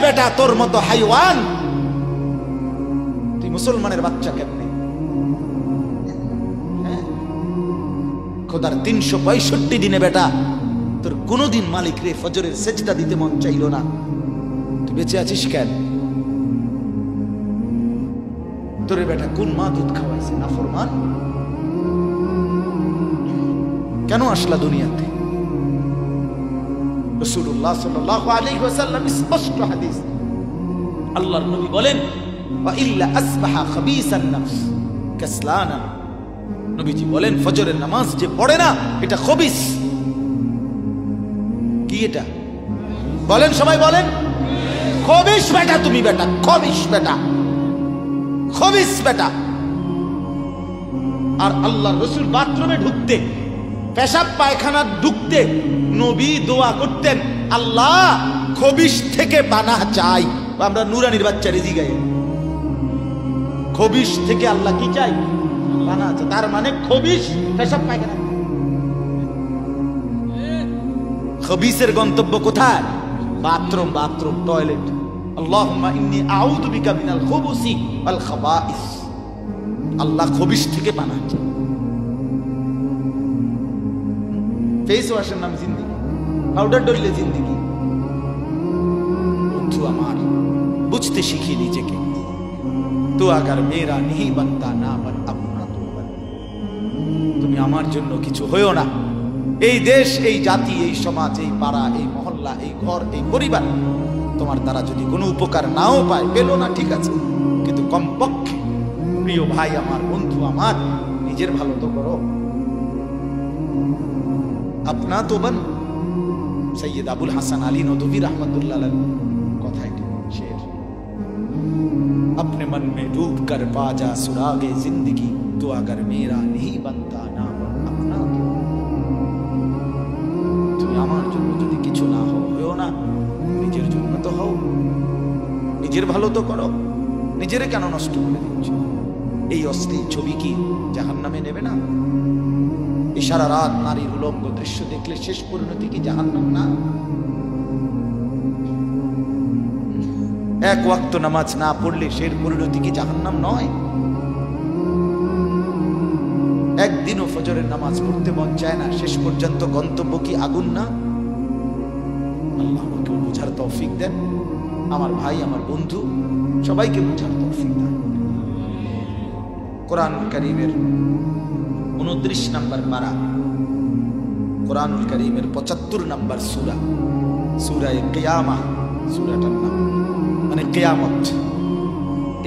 বেটা তোর মতো হাইওয়ান তুই মুসলমানের বাচ্চা কেমনে? খোদার 365 দিনে বেটা তোর কোনদিন মালিক রে ফজরের সেজদা দিতে মন চাইল না, তুই বেঁচে আছিস কেন? তোরে বেটা কোন মা দুধ খাওয়াইছে? নাফরমান। কেন আসলা দুনিয়াতে? রাসূলুল্লাহ সাল্লাল্লাহু আলাইহি ওয়াসাল্লাম স্পষ্ট হাদিস, আল্লাহর নবী বলেন ওয়া ইল্লা আসবাহা খাবিসান নফস কাসলানা। নবীজি বলেন ফজরের নামাজ যে পড়ে না এটা খবিস। কি এটা বলেন, সবাই বলেন। খবিস বেটা তুমি, বেটা খবিস বেটা, খবিস বেটা। আর আল্লাহর রাসূল বাথরুমে ঢুকতে, পেশাব পায়খানা ঢুকতে নবী দোয়া করতেন, আল্লাহ খবিস থেকে পানাহ চাই। আমরা নুরানির বাচ্চা রেজি গাই, খবিস থেকে আল্লাহ কি চাই? পানাহ চাই। তার মানে খবিস পেশাব পায়খানা। খবিসের গন্তব্য কোথায়? Bathroom, bathroom, toilet. আল্লাহুম্মা ইন্নী আউযু বিকা মিনাল খুবুসি ওয়াল খাবাইস। আল্লাহ খবিস থেকে পানাহ চাই। ফেস ওয়াশের নাম জিন্দেগি, পাউডার ডললে জিন্দেগি। বন্ধু আমার, বুঝতে শিখি নিজেকে। তো আগার মেরা নেহি বানতা না বন আপনা তো বন। তুমি আমার জন্য কিছু হইও না। এই দেশ, এই জাতি, এই সমাজ, এই পাড়া, এই মহল্লা, এই ঘর, এই পরিবার তোমার দ্বারা যদি কোনো উপকার নাও পায়, পেলো না ঠিক আছে, কিন্তু কমপক্ষে প্রিয় ভাই আমার, বন্ধু আমার, নিজের ভালো তো করো। अपना तो बन। सैयद अबुल हसन अली नदवी रहमतुल्लाह अलैह কথা এটি শের। अपने मन में डूब कर पा जा सुरागे जिंदगी तो अगर मेरा नहीं बनता ना बन अपना तो। তুমি আমার জন্য যদি কিছু না হও না, নিজের জন্য তো হও, নিজের ভালো তো করো। নিজেরে কেন নষ্ট করে দিচ্ছ? এই অশ্লীল ছবি কি জাহান্নামে নেবে না? সারা রাত নারীর উলঙ্গ দৃশ্য দেখলে শেষ পরিণতি কি জাহান্নাম না? এক ওয়াক্ত নামাজ না পড়লে শেষ পরিণতি কি জাহান্নাম নয়? একদিনও ফজরের নামাজ পড়তে মন চায় না, শেষ পর্যন্ত গন্তব্য কি আগুন না? আল্লাহ আমাকে বুঝার তৌফিক দেন। আমার ভাই, আমার বন্ধু, সবাইকে বুঝার তৌফিক দেন। কোরআনুল কারীমের 29 নম্বর পারা, কোরআনুল কারীমের 75 নম্বর সূরা, সূরা কিয়ামাহ, সূরাটার নাম মানে কিয়ামত।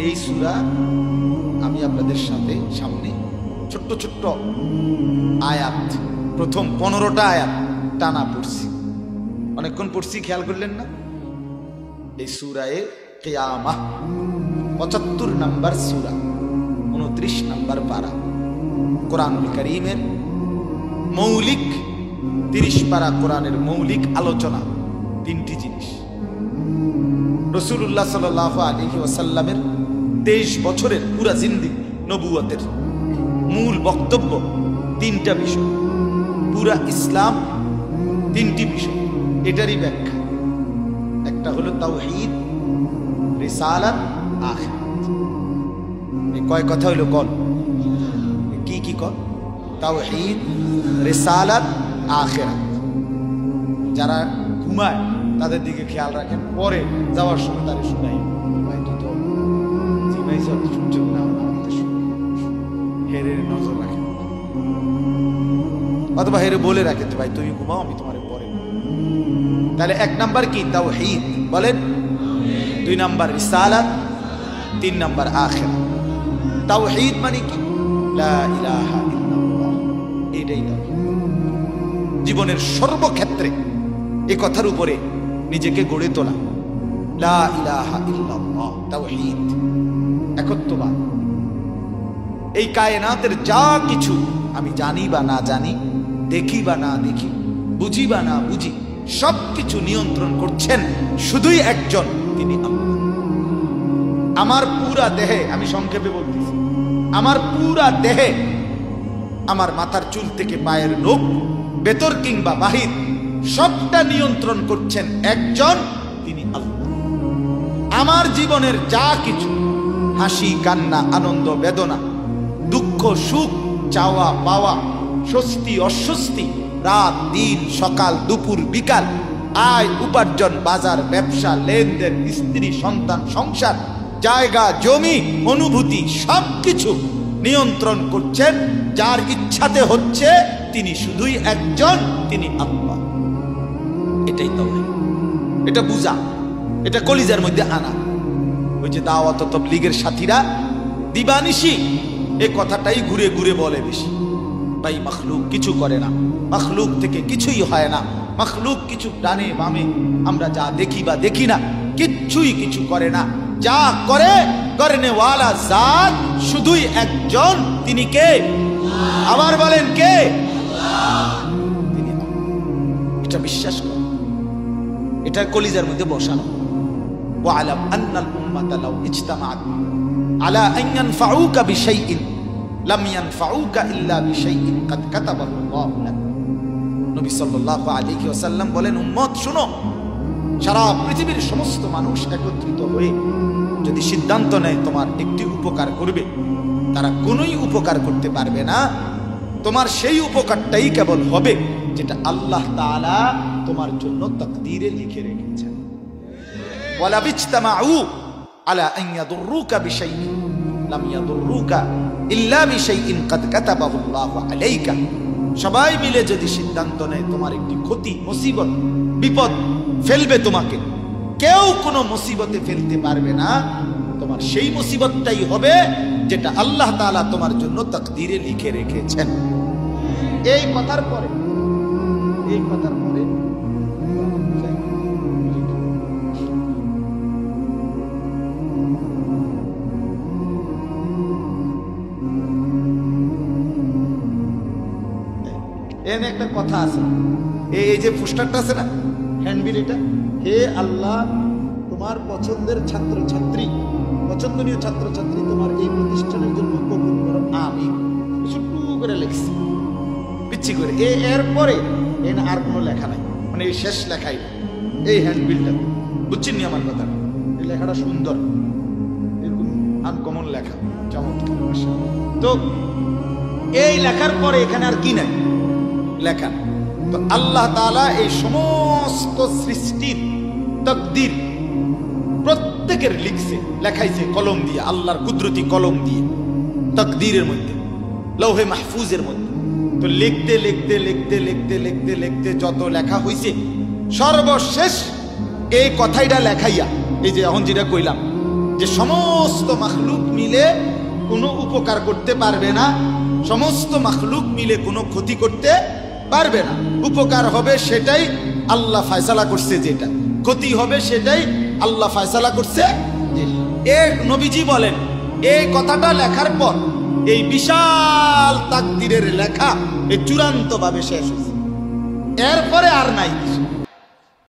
এই সূরা আমি আপনাদের সামনে ছোট্ট ছোট্ট আয়াত, প্রথম 15টা আয়াত টানা পড়ছি। অনেকক্ষণ পড়ছি, খেয়াল করলেন না? এই সূরা কিয়ামাহ 75 নম্বর সূরা, 29 নম্বর পারা, কোরআনুল কারীমের মৌলিক 30 পারা কোরআনের মৌলিক আলোচনা। 3টি জিনিস। রাসূলুল্লাহ সাল্লাল্লাহু আলাইহি ওয়াসাল্লামের 23 বছরের পুরা জিন্দেগি নবুয়তের মূল বক্তব্য 3টা বিষয়। পুরা ইসলাম 3টি বিষয়, এটারই ব্যাখ্যা। একটা হলো তাওহীদ, রিসালাত, আখিরাত। এই কয় কথা হইলো কল? কি কি কল? তাওহীদ, রিসালাত, আখিরাত। যারা ঘুমায় তাদের দিকে খেয়াল রাখেন, পরে যাওয়ার সময় তারা শুনাই, ভাই তুই তো জিমাইছ, সুযোগ না হেরে নজর রাখেন, অথবা হেরে বলে রাখেন ভাই তুমি ঘুমাও, আমি তোমার পরে। তাহলে 1 নাম্বার কি? তাওহীদ বলেন। 2 নাম্বার রিসালাত, 3 নাম্বার আখিরাত। তাওহীদ মানে কি? লা ইলাহা ইল্লাল্লাহ, এটাই তাওহীদ। জীবনের সর্বক্ষেত্রে এই কথার উপরে নিজেকে গড়ে তোলা। লা ইলাহা ইল্লাল্লাহ, তাওহীদ, একত্ববাদ। এই কায়নাতের যা কিছু আমি জানি বা না জানি, দেখি বা না দেখি, বুঝি বা না বুঝি, সবকিছু নিয়ন্ত্রণ করছেন শুধুই একজন, তিনি আল্লাহ। আমার পুরা দেহে, আমি সংক্ষেপে বলতেছি, আমার পুরা দেহে, আমার মাথার চুল থেকে পায়ের নখ, ভেতর কিংবা বাহির, সবটা নিয়ন্ত্রণ করছেন একজন, তিনি আল্লাহ। আমার জীবনের যা কিছু হাসি কান্না আনন্দ বেদনা দুঃখ সুখ চাওয়া পাওয়া স্বস্তি অস্বস্তি রাত দিন সকাল দুপুর বিকাল আয় উপার্জন বাজার ব্যবসা লেনদেন স্ত্রী সন্তান সংসার জায়গা জমি অনুভূতি সবকিছু নিয়ন্ত্রণ করছেন যার ইচ্ছাতে হচ্ছে তিনি শুধুই একজন, তিনি আল্লাহ। এটাই তাওহীদ, এটা বুঝা, এটা কলিজার মধ্যে আনা। ওই যে দাওয়াত ও তাবলীগের সাথীরা দিবানিশি এই কথাটাই ঘুরে ঘুরে বলে বেশি, ভাই মাখলুক কিছু করে না, মাখলুক থেকে কিছুই হয় না, মাখলুক কিছু ডানে বামে আমরা যা দেখি বা দেখি না কিচ্ছুই কিছু করে না, যা করে করনেওয়ালা জাত শুধুই একজন, তিনি কে? আবার বলেন কে? তিনি। এটা বিশ্বাস কর, এটা কলিজার মধ্যে বসানো। ওয়ালাম আন্নাল উম্মাতা লাউ ইজতামাআত আলা আন ইয়ানফাউকা বিশাইইন লাম ইয়ানফাউকা ইল্লা বিশাইইন কাদ কাতাবাহু আল্লাহু লাক। নবী সাল্লাল্লাহু আলাইহি ওয়াসাল্লাম বলেন, উম্মত শুনো, সারা পৃথিবীর সমস্ত মানুষ একত্রিত হয়ে যদি সিদ্ধান্ত নেয় তোমার একটি উপকার করবে, তারা কোনোই উপকার করতে পারবে না, তোমার সেই উপকারটাই কেবল হবে যেটা আল্লাহ তাআলা তোমার জন্য তাকদীরে লিখে রেখেছেন। ওয়ালা বিজতামাউ আলা আন ইয়াদুররুকা বিশাইইন লাম ইয়াদুররুকা ইল্লা বিশাইইন কাদ কাতাবাহু আল্লাহু আলাইকা। সবাই মিলে যদি সিদ্ধান্ত নেয় তোমার একটি ক্ষতি মুসিবত বিপদ ফেলবে, তোমাকে কেউ কোনো মুসিবতে ফেলতে পারবে না, তোমার সেই মুসিবতটাই হবে যেটা আল্লাহ তাআলা তোমার জন্য তাকদীরে লিখে রেখেছেন। এই কথার পরে এখানে একটা কথা আছে, এই যে পোস্টারটা আছে না, হ্যান্ডবিল, এটা হে আল্লাহ তোমার পছন্দের ছাত্রছাত্রী, পছন্দনীয় ছাত্রছাত্রী তোমার এই প্রতিষ্ঠানের জন্য কবুল করো, আমিন। ছোট্ট করে লিখছি পিচ্ছি করে, এরপরে আর কোনো লেখা নাই, মানে এই শেষ লেখাই এই হ্যান্ডবিলটা, বুঝছেন নি আমার কথা? এই লেখাটা সুন্দর, এরকম আনকমন লেখা, চমৎকার। তো এই লেখার পরে এখানে আর কি নাই লেখা। তো আল্লাহ তাআলা এই সমস্ত সৃষ্টির তাকদীর প্রত্যেকের লিখছে, লেখাইছে কলম দিয়ে, আল্লাহর কুদরতি কলম দিয়ে তাকদীরের মধ্যে, লৌহে মাহফুজের মধ্যে। তো লিখতে লিখতে লিখতে লিখতে লিখতে লিখতে যত লেখা হইছে, সর্বশেষ এই কথাইটা লেখাইয়া, এই যে এখন যেটা কইলাম যে সমস্ত মাখলুক মিলে কোনো উপকার করতে পারবে না, সমস্ত মাখলুক মিলে কোনো ক্ষতি করতে পারবে না, উপকার হবে সেটাই আল্লাহ ফয়সালা করছে, যেটা ক্ষতি হবে সেটাই আল্লাহ ফয়সালা করছে। নবীজি বলেন, এই কথাটা লেখার পর এই বিশাল তাকদীরের লেখা এই চূড়ান্ত ভাবে শেষ হয়েছে, এরপরে আর নাই।